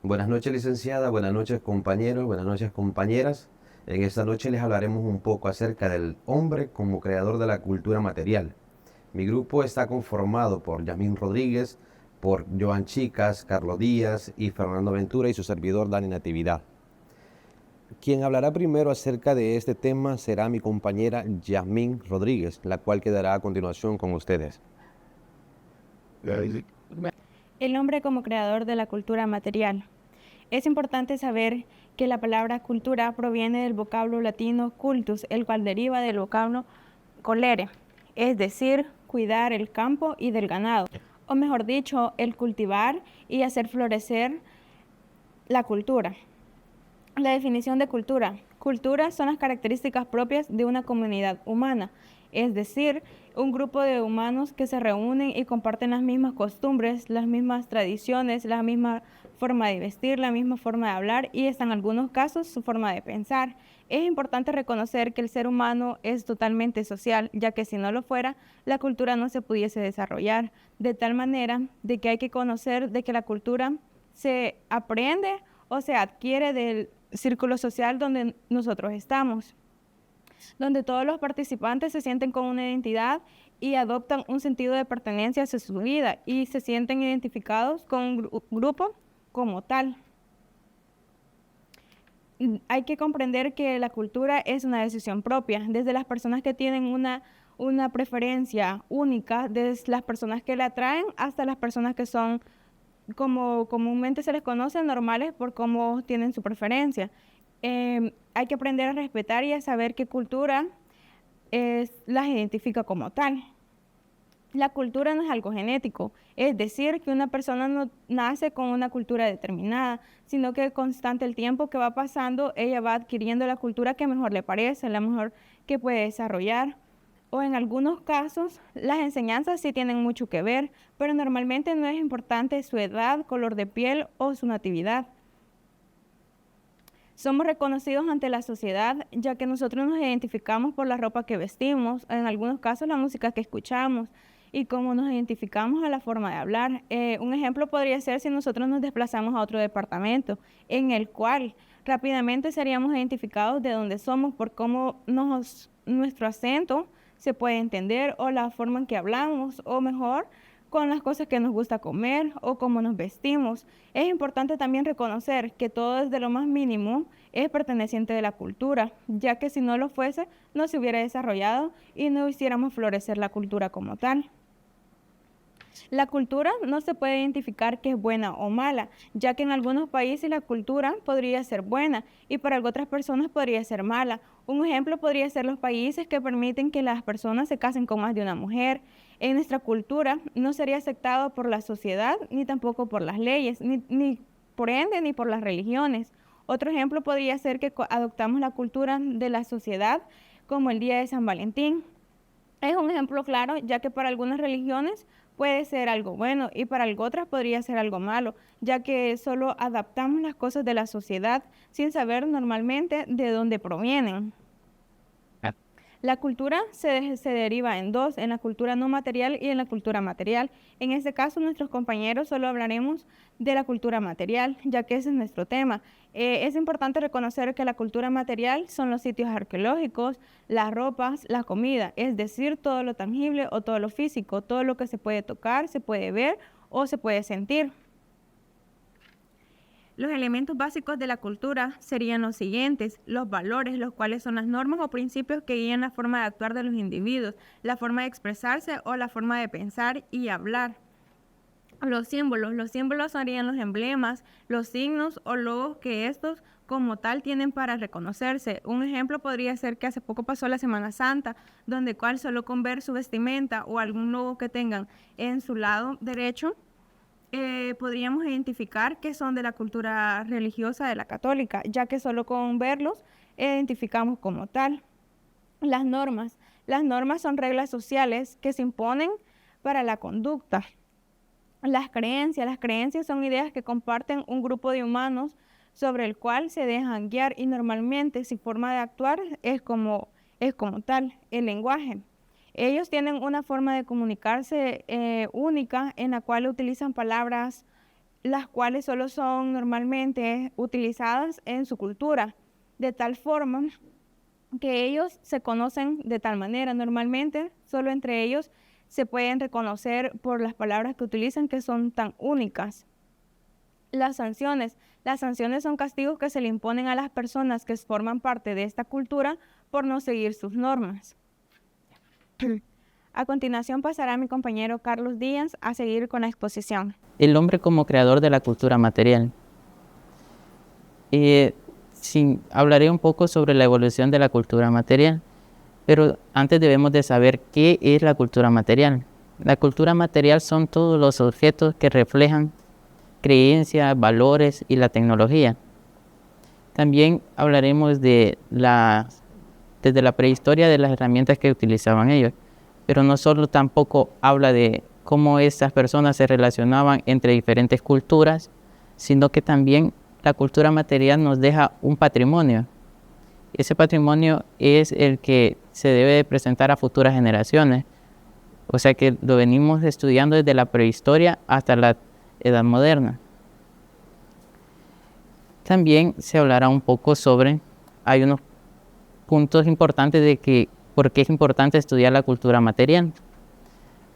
Buenas noches, licenciada, buenas noches, compañeros, buenas noches, compañeras. En esta noche les hablaremos un poco acerca del hombre como creador de la cultura material. Mi grupo está conformado por Yamín Rodríguez, por Joan Chicas, Carlos Díaz y Fernando Ventura y su servidor Dani Natividad. Quien hablará primero acerca de este tema será mi compañera Yamín Rodríguez, la cual quedará a continuación con ustedes. El hombre como creador de la cultura material. Es importante saber que la palabra cultura proviene del vocablo latino cultus, el cual deriva del vocablo colere, es decir, cuidar el campo y del ganado, o mejor dicho, el cultivar y hacer florecer la cultura. La definición de cultura. Cultura son las características propias de una comunidad humana, es decir, un grupo de humanos que se reúnen y comparten las mismas costumbres, las mismas tradiciones, la misma forma de vestir, la misma forma de hablar y hasta en algunos casos su forma de pensar. Es importante reconocer que el ser humano es totalmente social, ya que si no lo fuera, la cultura no se pudiese desarrollar, de tal manera de que hay que conocer de que la cultura se aprende o se adquiere del círculo social donde nosotros estamos, donde todos los participantes se sienten con una identidad y adoptan un sentido de pertenencia hacia su vida y se sienten identificados con un grupo como tal. Hay que comprender que la cultura es una decisión propia, desde las personas que tienen una preferencia única, desde las personas que la atraen hasta las personas que son como comúnmente se les conoce, normales por cómo tienen su preferencia. Hay que aprender a respetar y a saber qué cultura las identifica como tal. La cultura no es algo genético, es decir, que una persona no nace con una cultura determinada, sino que constante el tiempo que va pasando, ella va adquiriendo la cultura que mejor le parece, la mejor que puede desarrollar. O en algunos casos, las enseñanzas sí tienen mucho que ver, pero normalmente no es importante su edad, color de piel o su natividad. Somos reconocidos ante la sociedad, ya que nosotros nos identificamos por la ropa que vestimos, en algunos casos la música que escuchamos y cómo nos identificamos a la forma de hablar. Un ejemplo podría ser si nosotros nos desplazamos a otro departamento, en el cual rápidamente seríamos identificados de dónde somos por cómo nuestro acento se puede entender o la forma en que hablamos o mejor con las cosas que nos gusta comer o cómo nos vestimos. Es importante también reconocer que todo desde lo más mínimo es perteneciente de la cultura, ya que si no lo fuese, no se hubiera desarrollado y no hiciéramos florecer la cultura como tal. La cultura no se puede identificar que es buena o mala, ya que en algunos países la cultura podría ser buena y para otras personas podría ser mala. Un ejemplo podría ser los países que permiten que las personas se casen con más de una mujer. En nuestra cultura no sería aceptado por la sociedad ni tampoco por las leyes, ni por ende ni por las religiones. Otro ejemplo podría ser que adoptamos la cultura de la sociedad como el Día de San Valentín. Es un ejemplo claro, ya que para algunas religiones puede ser algo bueno y para otras podría ser algo malo, ya que solo adaptamos las cosas de la sociedad sin saber normalmente de dónde provienen. La cultura se deriva en dos, en la cultura no material y en la cultura material. En este caso, nuestros compañeros solo hablaremos de la cultura material, ya que ese es nuestro tema. Es importante reconocer que la cultura material son los sitios arqueológicos, las ropas, la comida, es decir, todo lo tangible o todo lo físico, todo lo que se puede tocar, se puede ver o se puede sentir. Los elementos básicos de la cultura serían los siguientes: los valores, los cuales son las normas o principios que guían la forma de actuar de los individuos, la forma de expresarse o la forma de pensar y hablar. Los símbolos serían los emblemas, los signos o logos que estos como tal tienen para reconocerse. Un ejemplo podría ser que hace poco pasó la Semana Santa, donde cual solo con ver su vestimenta o algún logo que tengan en su lado derecho, podríamos identificar que son de la cultura religiosa de la católica, ya que solo con verlos identificamos como tal. Las normas. Las normas son reglas sociales que se imponen para la conducta. Las creencias son ideas que comparten un grupo de humanos sobre el cual se dejan guiar y normalmente su forma de actuar es como tal. El lenguaje. Ellos tienen una forma de comunicarse única en la cual utilizan palabras las cuales solo son normalmente utilizadas en su cultura, de tal forma que ellos se conocen de tal manera. Normalmente, solo entre ellos se pueden reconocer por las palabras que utilizan, que son tan únicas. Las sanciones. Las sanciones son castigos que se le imponen a las personas que forman parte de esta cultura por no seguir sus normas. A continuación pasará mi compañero Carlos Díaz a seguir con la exposición. El hombre como creador de la cultura material. Hablaré un poco sobre la evolución de la cultura material, pero antes debemos de saber qué es la cultura material. La cultura material son todos los objetos que reflejan creencias, valores y la tecnología. También hablaremos desde la prehistoria de las herramientas que utilizaban ellos, pero no solo tampoco habla de cómo estas personas se relacionaban entre diferentes culturas, sino que también la cultura material nos deja un patrimonio. Ese patrimonio es el que se debe de presentar a futuras generaciones. O sea que lo venimos estudiando desde la prehistoria hasta la edad moderna. También se hablará un poco hay unos puntos importantes de por qué es importante estudiar la cultura material.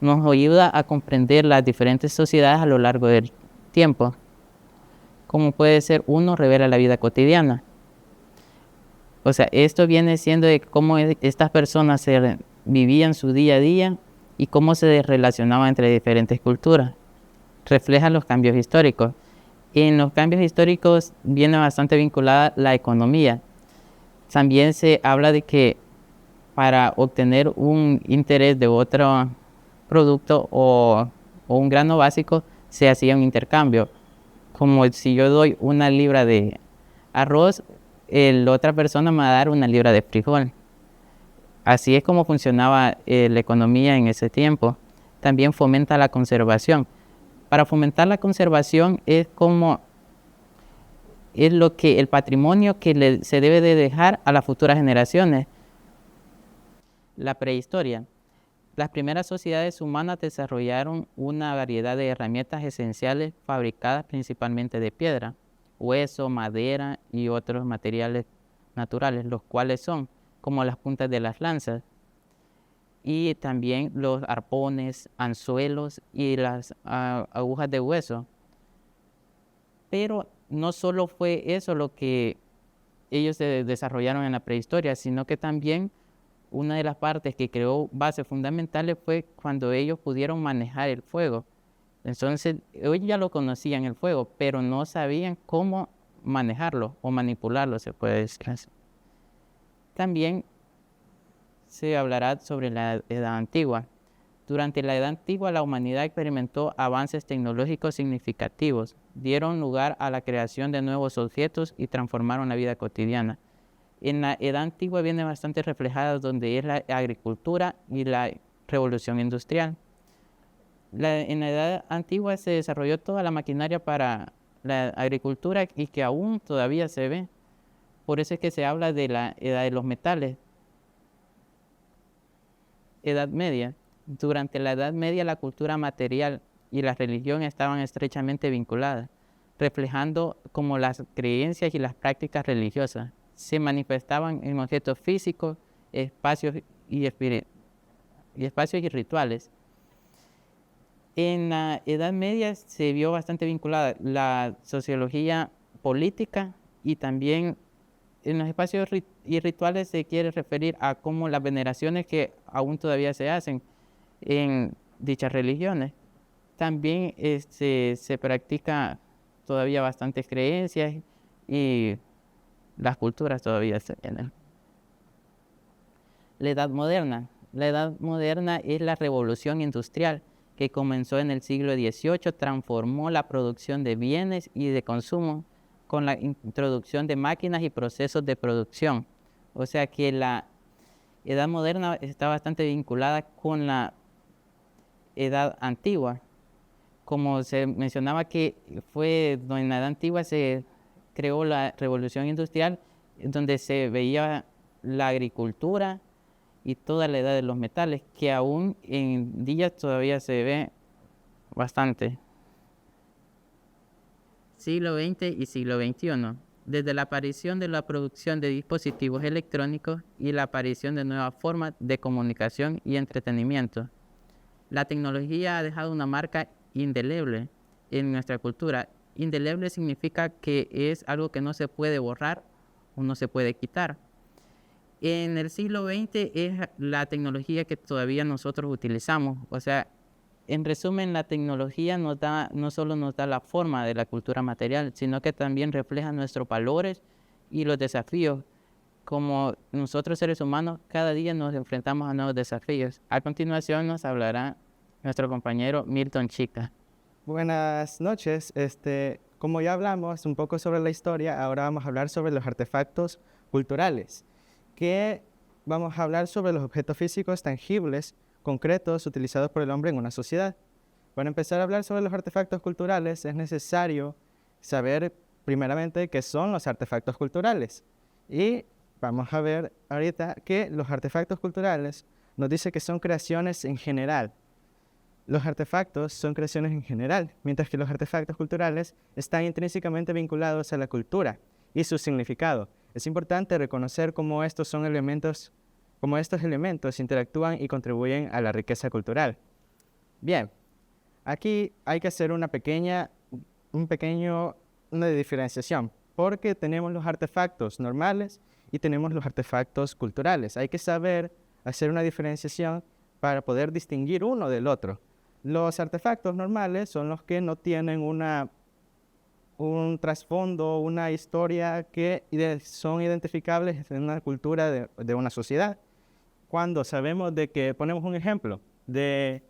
Nos ayuda a comprender las diferentes sociedades a lo largo del tiempo. Como puede ser, uno revela la vida cotidiana. O sea, esto viene siendo de cómo estas personas vivían su día a día y cómo se relacionaban entre diferentes culturas. Refleja los cambios históricos. En los cambios históricos viene bastante vinculada la economía. También se habla de que para obtener un interés de otro producto o un grano básico se hacía un intercambio. Como si yo doy 1 libra de arroz, la otra persona me va a dar 1 libra de frijol. Así es como funcionaba la economía en ese tiempo. También fomenta la conservación. Para fomentar la conservación es el patrimonio que se debe de dejar a las futuras generaciones. La prehistoria. Las primeras sociedades humanas desarrollaron una variedad de herramientas esenciales fabricadas principalmente de piedra, hueso, madera y otros materiales naturales, los cuales son como las puntas de las lanzas y también los arpones, anzuelos y las agujas de hueso. Pero no solo fue eso lo que ellos desarrollaron en la prehistoria, sino que también una de las partes que creó bases fundamentales fue cuando ellos pudieron manejar el fuego. Entonces, ellos ya lo conocían el fuego, pero no sabían cómo manejarlo o manipularlo, se puede decir así. También se hablará sobre la Edad Antigua. Durante la Edad Antigua, la humanidad experimentó avances tecnológicos significativos, dieron lugar a la creación de nuevos objetos y transformaron la vida cotidiana. En la Edad Antigua viene bastante reflejada donde es la agricultura y la revolución industrial. En la Edad Antigua se desarrolló toda la maquinaria para la agricultura y que aún todavía se ve. Por eso es que se habla de la Edad de los metales. Edad Media. Durante la Edad Media la cultura material y la religión estaban estrechamente vinculadas, reflejando como las creencias y las prácticas religiosas se manifestaban en objetos físicos, espacios y rituales. En la Edad Media se vio bastante vinculada la sociología política y también en los espacios y rituales se quiere referir a cómo las veneraciones que aún todavía se hacen en dichas religiones. También se practica todavía bastantes creencias y las culturas todavía se tienen. La Edad Moderna. La Edad Moderna es la revolución industrial que comenzó en el siglo XVIII, transformó la producción de bienes y de consumo con la introducción de máquinas y procesos de producción. O sea que la Edad Moderna está bastante vinculada con la Edad Antigua. Como se mencionaba que en la Edad Antigua se creó la revolución industrial, donde se veía la agricultura y toda la edad de los metales, que aún en días todavía se ve bastante. siglo XX y siglo XXI, desde la aparición de la producción de dispositivos electrónicos y la aparición de nuevas formas de comunicación y entretenimiento. La tecnología ha dejado una marca indeleble en nuestra cultura. Indeleble significa que es algo que no se puede borrar o no se puede quitar. En el siglo XX es la tecnología que todavía nosotros utilizamos. O sea, en resumen, la tecnología no solo nos da la forma de la cultura material, sino que también refleja nuestros valores y los desafíos. Como nosotros seres humanos, cada día nos enfrentamos a nuevos desafíos. A continuación nos hablará nuestro compañero Milton Chica. Buenas noches. Como ya hablamos un poco sobre la historia, ahora vamos a hablar sobre los artefactos culturales, que vamos a hablar sobre los objetos físicos tangibles, concretos, utilizados por el hombre en una sociedad. Para empezar a hablar sobre los artefactos culturales, es necesario saber primeramente qué son los artefactos culturales. Y vamos a ver ahorita que los artefactos culturales nos dice que son creaciones en general. Los artefactos son creaciones en general, mientras que los artefactos culturales están intrínsecamente vinculados a la cultura y su significado. Es importante reconocer cómo estos elementos interactúan y contribuyen a la riqueza cultural. Bien, aquí hay que hacer una diferenciación, porque tenemos los artefactos normales y tenemos los artefactos culturales. Hay que saber hacer una diferenciación para poder distinguir uno del otro. Los artefactos normales son los que no tienen un trasfondo, una historia que son identificables en una cultura de una sociedad. Cuando sabemos de que, ponemos un ejemplo, de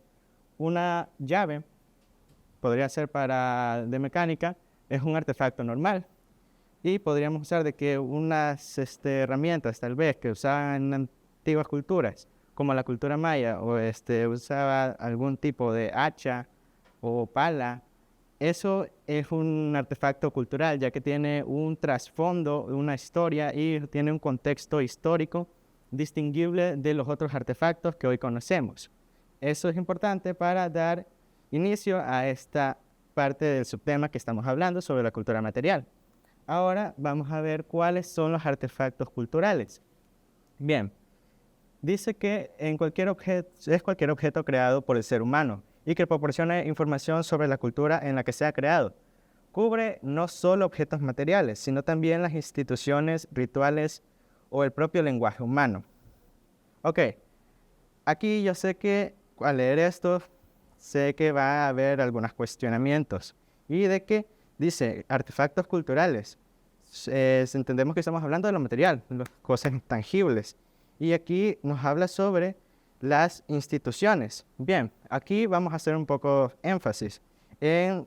una llave, podría ser de mecánica, es un artefacto normal. Y podríamos usar de que unas herramientas, tal vez, que usaban en antiguas culturas, como la cultura maya, o usaba algún tipo de hacha o pala. Eso es un artefacto cultural, ya que tiene un trasfondo, una historia y tiene un contexto histórico distinguible de los otros artefactos que hoy conocemos. Eso es importante para dar inicio a esta parte del subtema que estamos hablando sobre la cultura material. Ahora vamos a ver cuáles son los artefactos culturales. Bien, dice que es cualquier objeto creado por el ser humano y que proporciona información sobre la cultura en la que se ha creado. Cubre no solo objetos materiales, sino también las instituciones, rituales o el propio lenguaje humano. Ok, aquí yo sé que al leer esto, sé que va a haber algunos cuestionamientos. Y de que dice artefactos culturales. Entendemos que estamos hablando de lo material, las cosas intangibles. Y aquí nos habla sobre las instituciones. Bien, aquí vamos a hacer un poco énfasis en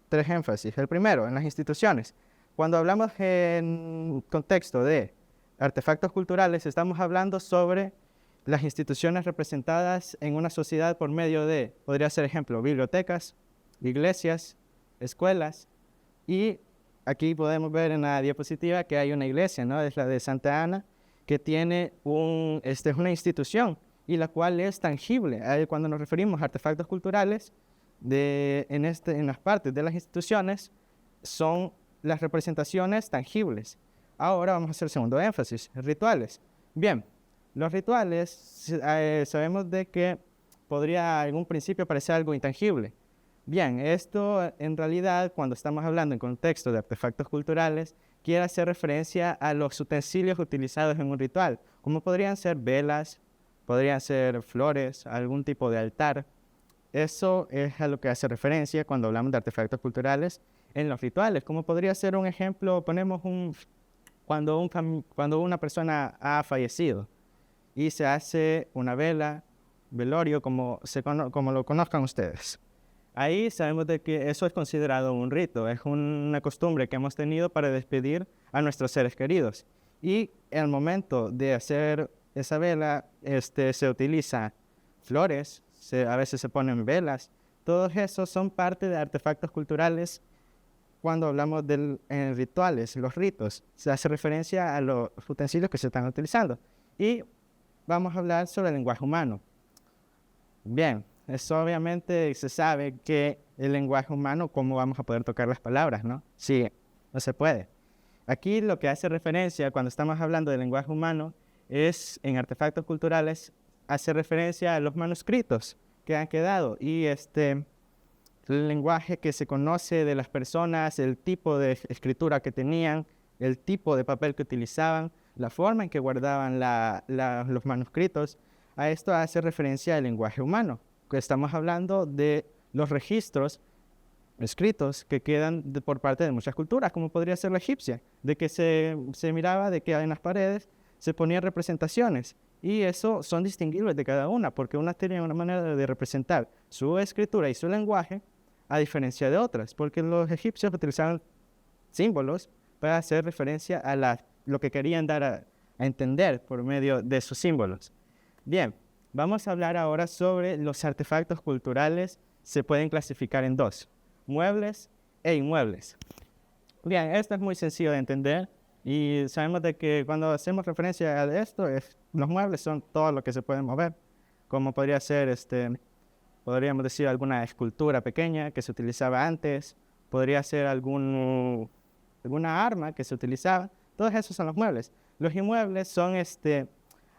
3 énfasis. El primero, en las instituciones. Cuando hablamos en contexto de artefactos culturales, estamos hablando sobre las instituciones representadas en una sociedad por medio de, podría ser ejemplo, bibliotecas, iglesias, escuelas. Y aquí podemos ver en la diapositiva que hay una iglesia, ¿no? Es la de Santa Ana, que tiene es una institución y la cual es tangible. Cuando nos referimos a artefactos culturales, en las partes de las instituciones, son las representaciones tangibles. Ahora vamos a hacer el segundo énfasis, rituales. Bien, los rituales sabemos de que podría en un principio parecer algo intangible. Bien, esto en realidad, cuando estamos hablando en contexto de artefactos culturales, quiere hacer referencia a los utensilios utilizados en un ritual, como podrían ser velas, podrían ser flores, algún tipo de altar. Eso es a lo que hace referencia cuando hablamos de artefactos culturales en los rituales, como podría ser un ejemplo, cuando una persona ha fallecido y se hace una vela, velorio, como lo conozcan ustedes. Ahí sabemos de que eso es considerado un rito, es una costumbre que hemos tenido para despedir a nuestros seres queridos. Y al momento de hacer esa vela, se utiliza flores, a veces se ponen velas. Todos esos son parte de artefactos culturales cuando hablamos de rituales, los ritos. Se hace referencia a los utensilios que se están utilizando. Y vamos a hablar sobre el lenguaje humano. Bien. Eso obviamente se sabe que el lenguaje humano, ¿cómo vamos a poder tocar las palabras, no? Sí, no se puede. Aquí lo que hace referencia cuando estamos hablando del lenguaje humano es, en artefactos culturales, hace referencia a los manuscritos que han quedado y el lenguaje que se conoce de las personas, el tipo de escritura que tenían, el tipo de papel que utilizaban, la forma en que guardaban los manuscritos. A esto hace referencia al lenguaje humano, que estamos hablando de los registros escritos que quedan por parte de muchas culturas, como podría ser la egipcia, de que se miraba de que en las paredes se ponían representaciones, y eso son distinguibles de cada una, porque unas tienen una manera de representar su escritura y su lenguaje, a diferencia de otras, porque los egipcios utilizaban símbolos para hacer referencia a lo que querían dar a entender por medio de sus símbolos. Bien, vamos a hablar ahora sobre los artefactos culturales. Se pueden clasificar en dos: muebles e inmuebles. Bien, esto es muy sencillo de entender y sabemos de que cuando hacemos referencia a esto, los muebles son todo lo que se puede mover, como podría ser, podríamos decir, alguna escultura pequeña que se utilizaba antes, podría ser alguna arma que se utilizaba. Todos esos son los muebles. Los inmuebles son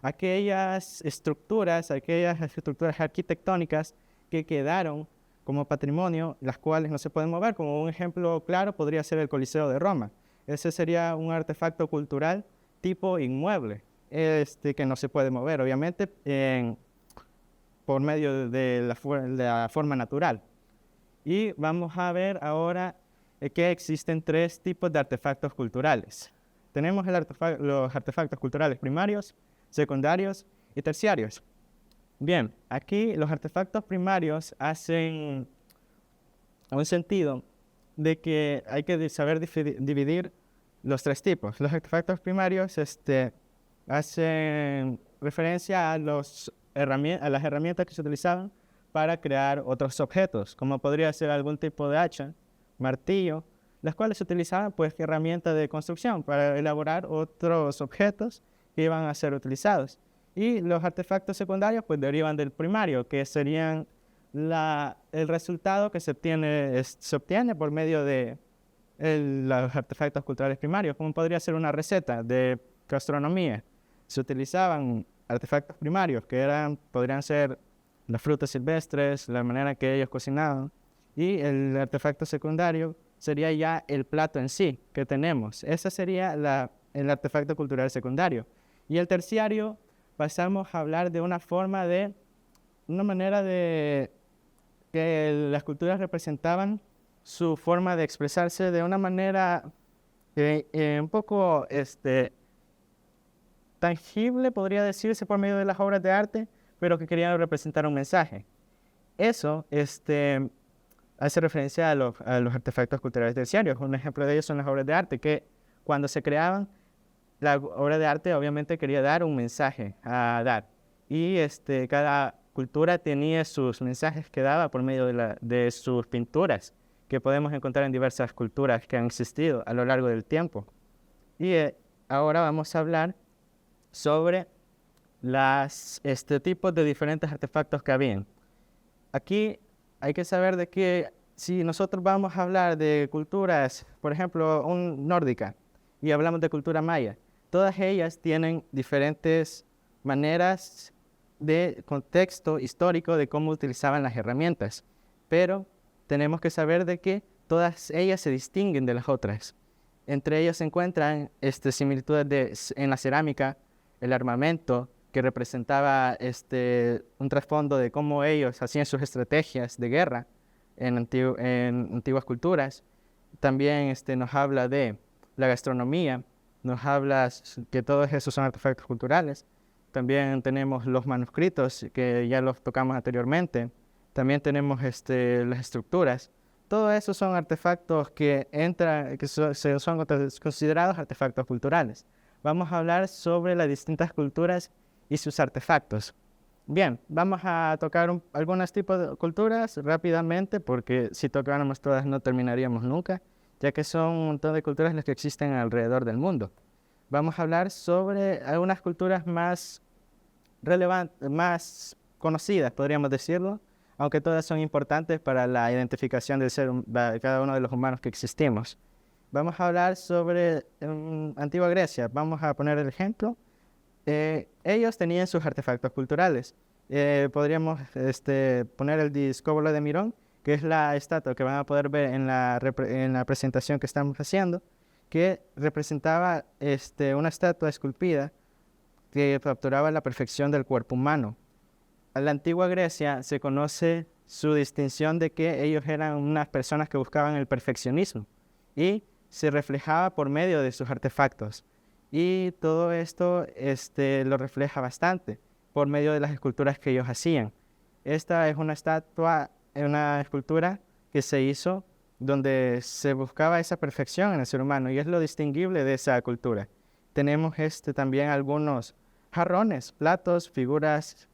aquellas estructuras arquitectónicas que quedaron como patrimonio, las cuales no se pueden mover. Como un ejemplo claro podría ser el Coliseo de Roma. Ese sería un artefacto cultural tipo inmueble, que no se puede mover, obviamente, por medio de la forma natural. Y vamos a ver ahora que existen tres tipos de artefactos culturales. Tenemos los artefactos culturales primarios, secundarios y terciarios. Bien, aquí los artefactos primarios hacen un sentido de que hay que saber dividir los tres tipos. Los artefactos primarios hacen referencia a las herramientas que se utilizaban para crear otros objetos, como podría ser algún tipo de hacha, martillo, las cuales se utilizaban pues herramientas de construcción para elaborar otros objetos que iban a ser utilizados. Y los artefactos secundarios pues derivan del primario, que serían el resultado que se obtiene por medio de los artefactos culturales primarios, como podría ser una receta de gastronomía. Se utilizaban artefactos primarios que podrían ser las frutas silvestres, la manera que ellos cocinaban, y el artefacto secundario sería ya el plato en sí que tenemos. Ese sería el artefacto cultural secundario. Y el terciario pasamos a hablar de una manera de que las culturas representaban su forma de expresarse de una manera un poco tangible, podría decirse, por medio de las obras de arte, pero que querían representar un mensaje. Eso hace referencia a los artefactos culturales terciarios. Un ejemplo de ellos son las obras de arte, que cuando se creaban, la obra de arte obviamente quería dar un mensaje a dar. Y cada cultura tenía sus mensajes que daba por medio de sus pinturas, que podemos encontrar en diversas culturas que han existido a lo largo del tiempo. Y ahora vamos a hablar sobre tipos de diferentes artefactos que habían. Aquí hay que saber de que si nosotros vamos a hablar de culturas, por ejemplo, nórdica, y hablamos de cultura maya, todas ellas tienen diferentes maneras de contexto histórico de cómo utilizaban las herramientas, pero tenemos que saber de que todas ellas se distinguen de las otras. Entre ellas se encuentran similitudes en la cerámica, el armamento, que representaba un trasfondo de cómo ellos hacían sus estrategias de guerra en antiguas culturas. También nos habla de la gastronomía, nos habla que todos esos son artefactos culturales. También tenemos los manuscritos, que ya los tocamos anteriormente. También tenemos las estructuras. Todos esos son artefactos que son considerados artefactos culturales. Vamos a hablar sobre las distintas culturas y sus artefactos. Bien, vamos a tocar algunos tipos de culturas rápidamente, porque si tocáramos todas no terminaríamos nunca, ya que son un montón de culturas las que existen alrededor del mundo. Vamos a hablar sobre algunas culturas más relevantes, más conocidas, podríamos decirlo. aunque todas son importantes para la identificación de cada uno de los humanos que existimos. Vamos a hablar sobre Antigua Grecia. Vamos a poner el ejemplo. Ellos tenían sus artefactos culturales. Podríamos poner el Discóbolo de Mirón, que es la estatua que van a poder ver en la presentación que estamos haciendo, que representaba una estatua esculpida que capturaba la perfección del cuerpo humano. En la antigua Grecia se conoce su distinción de que ellos eran unas personas que buscaban el perfeccionismo y se reflejaba por medio de sus artefactos. Y todo esto lo refleja bastante por medio de las esculturas que ellos hacían. Esta es una escultura que se hizo donde se buscaba esa perfección en el ser humano y es lo distinguible de esa cultura. Tenemos también algunos jarrones, platos, figuras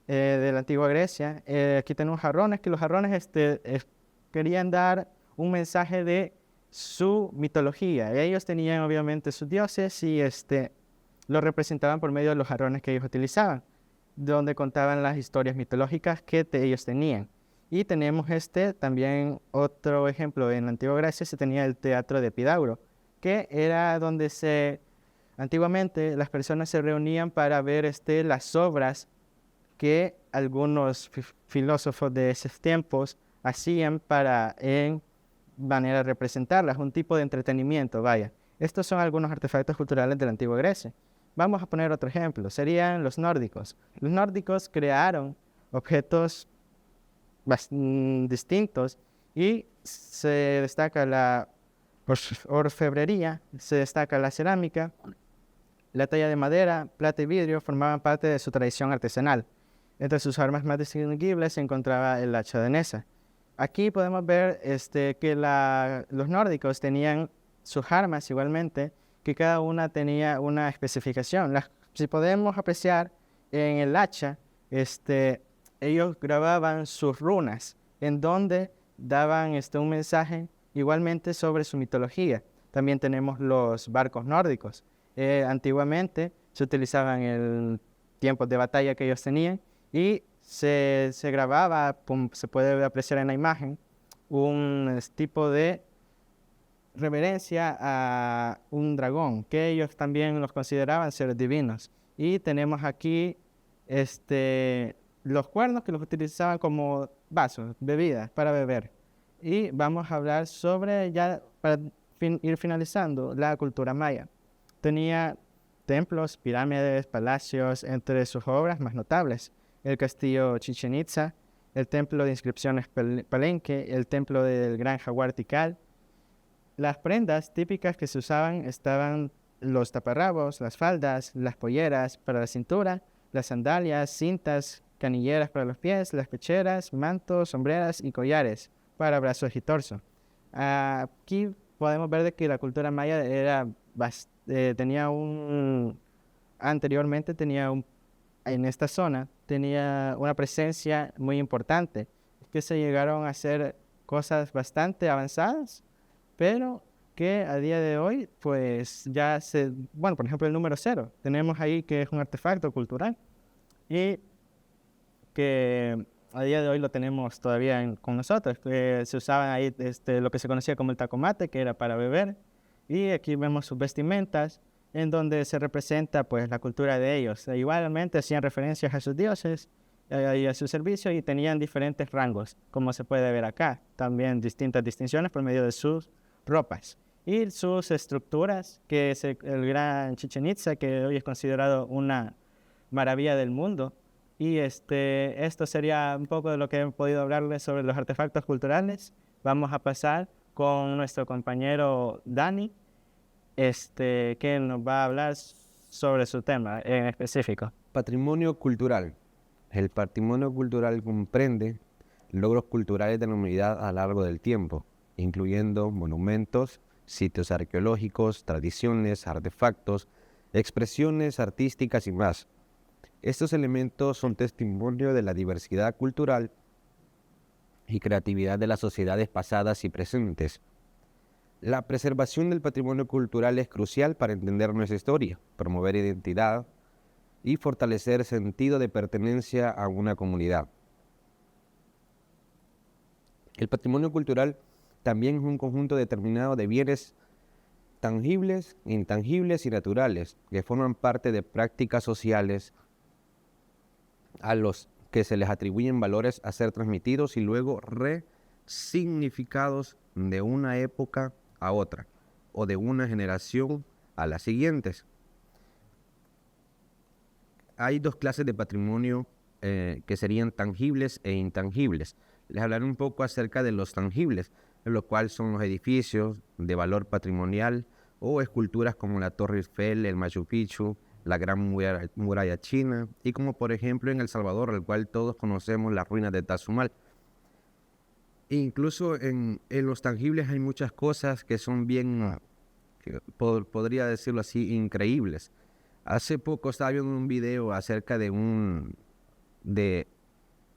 de la antigua Grecia. Aquí tenemos jarrones, que los jarrones querían dar un mensaje de su mitología. Ellos tenían obviamente sus dioses y lo representaban por medio de los jarrones que ellos utilizaban, donde contaban las historias mitológicas que ellos tenían. Y tenemos también otro ejemplo. En la antigua Grecia se tenía el teatro de Epidauro, que era donde antiguamente las personas se reunían para ver las obras que algunos filósofos de esos tiempos hacían para en manera de representarlas, un tipo de entretenimiento, vaya. Estos son algunos artefactos culturales de la antigua Grecia. Vamos a poner otro ejemplo, serían los nórdicos. Los nórdicos crearon objetos distintos y se destaca la orfebrería, se destaca la cerámica, la talla de madera, plata y vidrio formaban parte de su tradición artesanal. Entre sus armas más distinguibles se encontraba el hacha danesa. Aquí podemos ver que los nórdicos tenían sus armas igualmente, que cada una tenía una especificación. Si podemos apreciar en el hacha, ellos grababan sus runas, en donde daban un mensaje igualmente sobre su mitología. También tenemos los barcos nórdicos. Antiguamente se utilizaban en tiempos de batalla que ellos tenían y se grababa, se puede apreciar en la imagen, un tipo de reverencia a un dragón, que ellos también los consideraban seres divinos. Y tenemos aquí los cuernos que los utilizaban como vasos, bebidas para beber. Y vamos a hablar sobre, ya para ir finalizando, la cultura maya. Tenía templos, pirámides, palacios, entre sus obras más notables: el castillo Chichén Itzá, el templo de inscripciones Palenque, el templo del gran jaguar Tikal. Las prendas típicas que se usaban estaban los taparrabos, las faldas, las polleras para la cintura, las sandalias, cintas, canilleras para los pies, las pecheras, mantos, sombreras y collares para brazos y torso. Aquí podemos ver de que la cultura maya anteriormente en esta zona tenía una presencia muy importante, que se llegaron a hacer cosas bastante avanzadas, pero que a día de hoy, pues por ejemplo, el número 0, tenemos ahí que es un artefacto cultural y que a día de hoy lo tenemos todavía con nosotros, que se usaban ahí lo que se conocía como el tacomate, que era para beber, y aquí vemos sus vestimentas, en donde se representa pues la cultura de ellos. Igualmente hacían referencias a sus dioses y a su servicio y tenían diferentes rangos, como se puede ver acá. También distintas distinciones por medio de sus ropas y sus estructuras, que es el gran Chichén Itzá, que hoy es considerado una maravilla del mundo. Y esto sería un poco de lo que he podido hablarles sobre los artefactos culturales. Vamos a pasar con nuestro compañero Dani, que nos va a hablar sobre su tema en específico. Patrimonio cultural. El patrimonio cultural comprende logros culturales de la humanidad a lo largo del tiempo, incluyendo monumentos, sitios arqueológicos, tradiciones, artefactos, expresiones artísticas y más. Estos elementos son testimonio de la diversidad cultural y creatividad de las sociedades pasadas y presentes. La preservación del patrimonio cultural es crucial para entender nuestra historia, promover identidad y fortalecer sentido de pertenencia a una comunidad. El patrimonio cultural también es un conjunto determinado de bienes tangibles, intangibles y naturales que forman parte de prácticas sociales a los que se les atribuyen valores a ser transmitidos y luego resignificados de una época a otra o de una generación a las siguientes. Hay dos clases de patrimonio que serían tangibles e intangibles. Les hablaré un poco acerca de los tangibles, lo cual son los edificios de valor patrimonial o esculturas como la Torre Eiffel, el Machu Picchu, la Gran Muralla China y como por ejemplo en El Salvador, al cual todos conocemos las ruinas de Tazumal. Incluso en los tangibles hay muchas cosas que son bien, podría decirlo así, increíbles. Hace poco estaba viendo un video acerca de un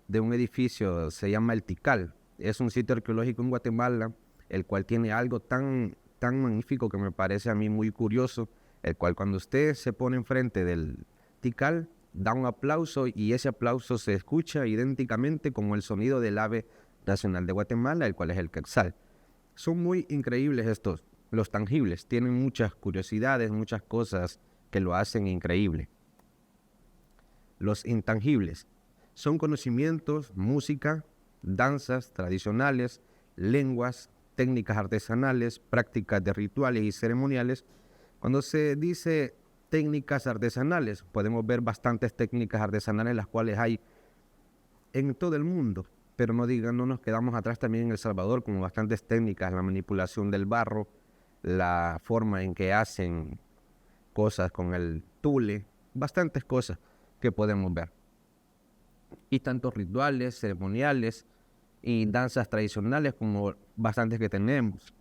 edificio, se llama El Tikal. Es un sitio arqueológico en Guatemala, el cual tiene algo tan magnífico que me parece a mí muy curioso, el cual cuando usted se pone enfrente del Tikal, da un aplauso y ese aplauso se escucha idénticamente como el sonido del ave nacional de Guatemala, el cual es el quetzal. Son muy increíbles estos, los tangibles, tienen muchas curiosidades, muchas cosas que lo hacen increíble. Los intangibles son conocimientos, música, danzas tradicionales, lenguas, técnicas artesanales, prácticas de rituales y ceremoniales. Cuando se dice técnicas artesanales, podemos ver bastantes técnicas artesanales, las cuales hay en todo el mundo, pero no nos quedamos atrás también en El Salvador, como bastantes técnicas, la manipulación del barro, la forma en que hacen cosas con el tule, bastantes cosas que podemos ver. Y tantos rituales, ceremoniales y danzas tradicionales como bastantes que tenemos.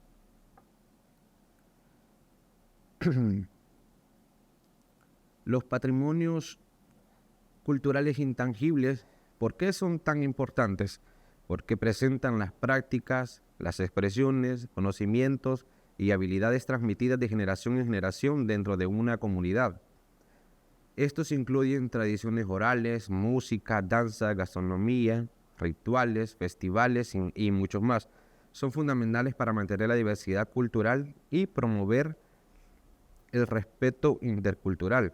Los patrimonios culturales intangibles, ¿por qué son tan importantes? Porque presentan las prácticas, las expresiones, conocimientos y habilidades transmitidas de generación en generación dentro de una comunidad. Estos incluyen tradiciones orales, música, danza, gastronomía, rituales, festivales y muchos más. Son fundamentales para mantener la diversidad cultural y promover el respeto intercultural.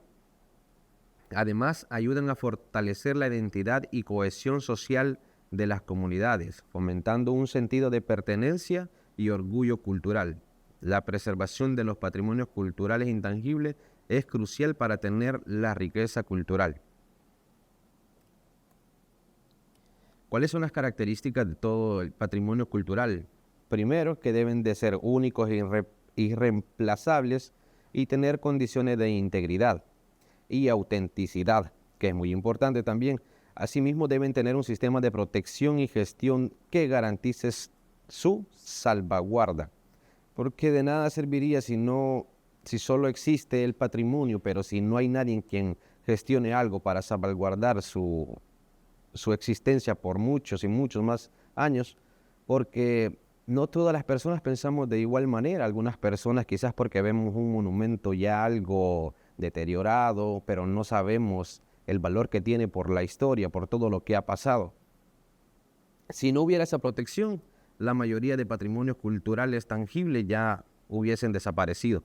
Además, ayudan a fortalecer la identidad y cohesión social de las comunidades, fomentando un sentido de pertenencia y orgullo cultural. La preservación de los patrimonios culturales intangibles es crucial para tener la riqueza cultural. ¿Cuáles son las características de todo el patrimonio cultural? Primero, que deben de ser únicos e irreemplazables y tener condiciones de integridad y autenticidad, que es muy importante también. Asimismo, deben tener un sistema de protección y gestión que garantice su salvaguarda, porque de nada serviría si solo existe el patrimonio, pero si no hay nadie en quien gestione algo para salvaguardar su existencia por muchos y muchos más años, porque no todas las personas pensamos de igual manera. Algunas personas quizás porque vemos un monumento ya algo deteriorado, pero no sabemos el valor que tiene por la historia, por todo lo que ha pasado. Si no hubiera esa protección, la mayoría de patrimonios culturales tangibles ya hubiesen desaparecido.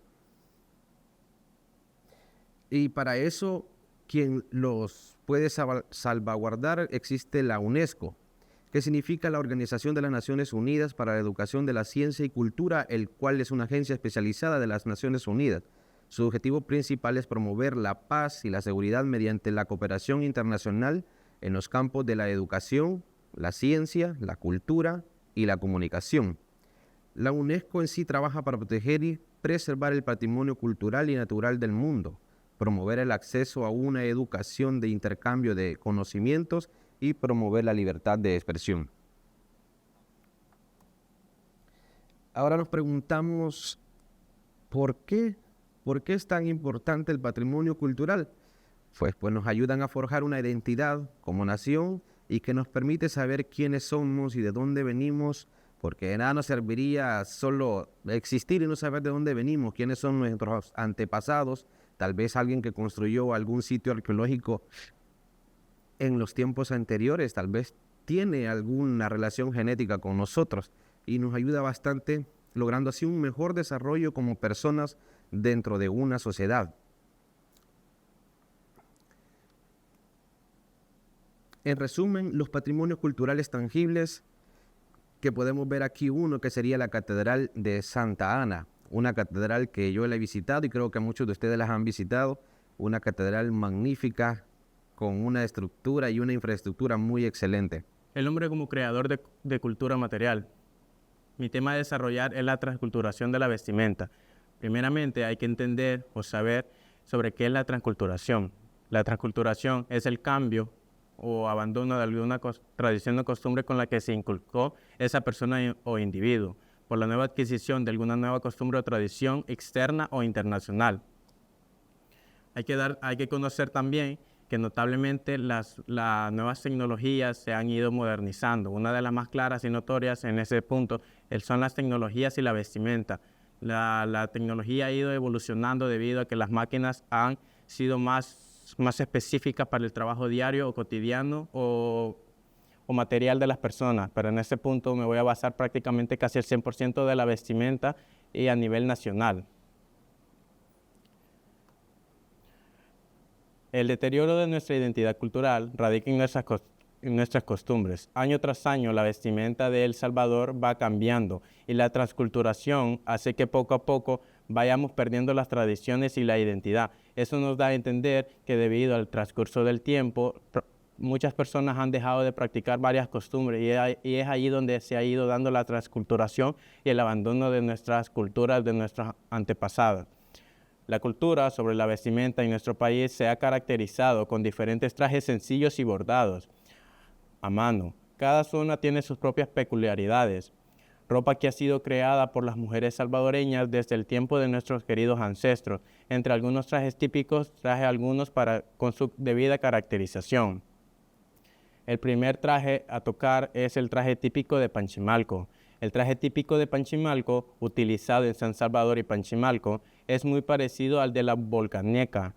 Y para eso, quien los puede salvaguardar, existe la UNESCO, que significa la Organización de las Naciones Unidas para la Educación de la Ciencia y Cultura, el cual es una agencia especializada de las Naciones Unidas. Su objetivo principal es promover la paz y la seguridad mediante la cooperación internacional en los campos de la educación, la ciencia, la cultura y la comunicación. La UNESCO en sí trabaja para proteger y preservar el patrimonio cultural y natural del mundo, promover el acceso a una educación de intercambio de conocimientos y promover la libertad de expresión. Ahora nos preguntamos, ¿por qué? ¿Por qué es tan importante el patrimonio cultural? Pues nos ayudan a forjar una identidad como nación y que nos permite saber quiénes somos y de dónde venimos, porque de nada nos serviría solo existir y no saber de dónde venimos, quiénes son nuestros antepasados, tal vez alguien que construyó algún sitio arqueológico en los tiempos anteriores, tal vez tiene alguna relación genética con nosotros y nos ayuda bastante, logrando así un mejor desarrollo como personas dentro de una sociedad. En resumen, los patrimonios culturales tangibles que podemos ver aquí, uno que sería la Catedral de Santa Ana, una catedral que yo la he visitado y creo que muchos de ustedes las han visitado, una catedral magnífica con una estructura y una infraestructura muy excelente. El hombre como creador de cultura material. Mi tema de desarrollar es la transculturación de la vestimenta. Primeramente hay que entender o saber sobre qué es la transculturación. La transculturación es el cambio o abandono de alguna tradición o costumbre con la que se inculcó esa persona o individuo, por la nueva adquisición de alguna nueva costumbre o tradición externa o internacional. Hay que conocer también que notablemente las nuevas tecnologías se han ido modernizando. Una de las más claras y notorias en ese punto son las tecnologías y la vestimenta. La tecnología ha ido evolucionando debido a que las máquinas han sido más específicas para el trabajo diario o cotidiano o material de las personas, pero en este punto me voy a basar prácticamente casi el 100% de la vestimenta y a nivel nacional. El deterioro de nuestra identidad cultural radica en nuestras costumbres. Año tras año la vestimenta de El Salvador va cambiando y la transculturación hace que poco a poco vayamos perdiendo las tradiciones y la identidad. Eso nos da a entender que debido al transcurso del tiempo, muchas personas han dejado de practicar varias costumbres y es ahí donde se ha ido dando la transculturación y el abandono de nuestras culturas, de nuestros antepasados. La cultura sobre la vestimenta en nuestro país se ha caracterizado con diferentes trajes sencillos y bordados a mano. Cada zona tiene sus propias peculiaridades. Ropa que ha sido creada por las mujeres salvadoreñas desde el tiempo de nuestros queridos ancestros. Entre algunos trajes típicos, traje algunos con su debida caracterización. El primer traje a tocar es el traje típico de Panchimalco. El traje típico de Panchimalco, utilizado en San Salvador y Panchimalco, es muy parecido al de la volcaneca,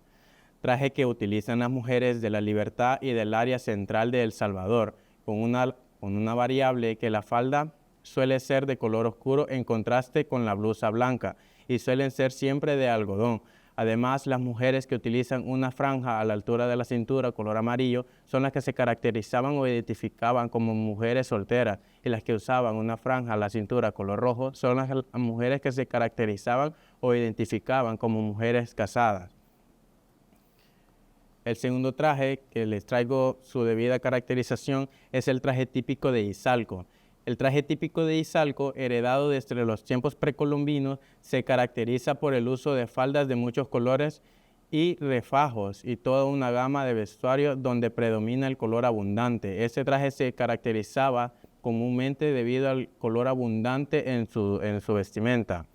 traje que utilizan las mujeres de La Libertad y del área central de El Salvador, con una variable que la falda suele ser de color oscuro en contraste con la blusa blanca y suelen ser siempre de algodón. Además, las mujeres que utilizan una franja a la altura de la cintura color amarillo son las que se caracterizaban o identificaban como mujeres solteras, y las que usaban una franja a la cintura color rojo son las mujeres que se caracterizaban o identificaban como mujeres casadas. El segundo traje, que les traigo su debida caracterización, es el traje típico de Izalco. El traje típico de Izalco, heredado desde los tiempos precolombinos, se caracteriza por el uso de faldas de muchos colores y refajos y toda una gama de vestuario donde predomina el color abundante. Este traje se caracterizaba comúnmente debido al color abundante en su vestimenta.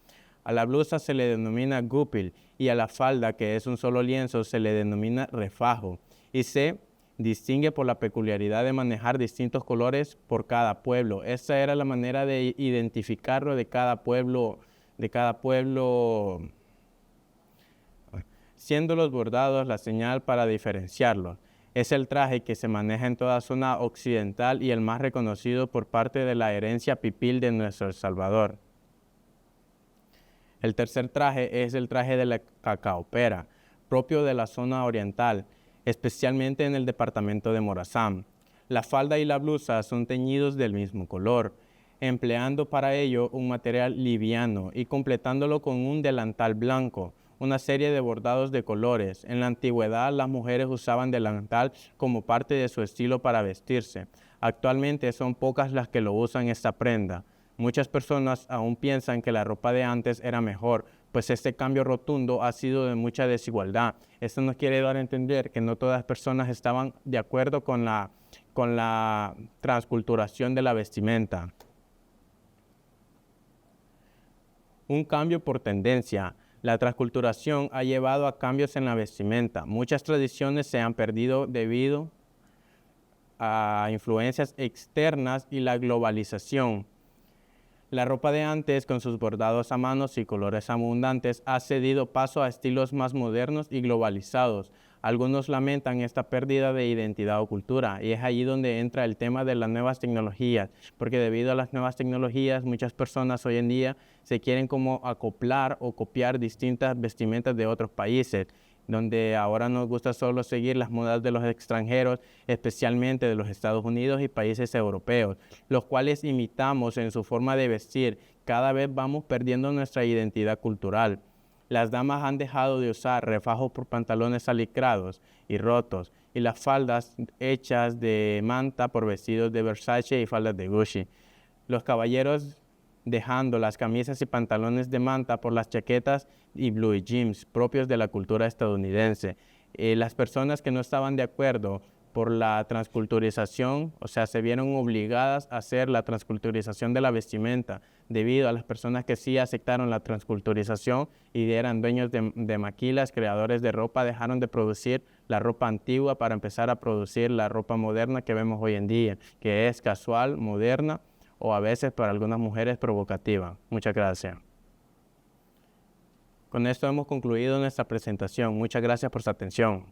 A la blusa se le denomina gupil y a la falda, que es un solo lienzo, se le denomina refajo y se distingue por la peculiaridad de manejar distintos colores por cada pueblo. Esa era la manera de identificarlo de cada pueblo, siendo los bordados la señal para diferenciarlos. Es el traje que se maneja en toda zona occidental y el más reconocido por parte de la herencia pipil de nuestro El Salvador. El tercer traje es el traje de la cacaopera, propio de la zona oriental, especialmente en el departamento de Morazán. La falda y la blusa son teñidos del mismo color, empleando para ello un material liviano y completándolo con un delantal blanco, una serie de bordados de colores. En la antigüedad las mujeres usaban delantal como parte de su estilo para vestirse. Actualmente son pocas las que lo usan esta prenda. Muchas personas aún piensan que la ropa de antes era mejor, pues este cambio rotundo ha sido de mucha desigualdad. Esto nos quiere dar a entender que no todas las personas estaban de acuerdo con la transculturación de la vestimenta. Un cambio por tendencia. La transculturación ha llevado a cambios en la vestimenta. Muchas tradiciones se han perdido debido a influencias externas y la globalización. La ropa de antes, con sus bordados a manos y colores abundantes, ha cedido paso a estilos más modernos y globalizados. Algunos lamentan esta pérdida de identidad o cultura, y es allí donde entra el tema de las nuevas tecnologías, porque debido a las nuevas tecnologías muchas personas hoy en día se quieren como acoplar o copiar distintas vestimentas de otros países, donde ahora nos gusta solo seguir las modas de los extranjeros, especialmente de los Estados Unidos y países europeos, los cuales imitamos en su forma de vestir. Cada vez vamos perdiendo nuestra identidad cultural. Las damas han dejado de usar refajos por pantalones alicrados y rotos, y las faldas hechas de manta por vestidos de Versace y faldas de Gucci. Los caballeros dejando las camisas y pantalones de manta por las chaquetas y blue jeans propios de la cultura estadounidense. Las personas que no estaban de acuerdo por la transculturización, o sea, se vieron obligadas a hacer la transculturización de la vestimenta, debido a las personas que sí aceptaron la transculturización y eran dueños de maquilas, creadores de ropa, dejaron de producir la ropa antigua para empezar a producir la ropa moderna que vemos hoy en día, que es casual, moderna, o a veces para algunas mujeres provocativa. Muchas gracias. Con esto hemos concluido nuestra presentación. Muchas gracias por su atención.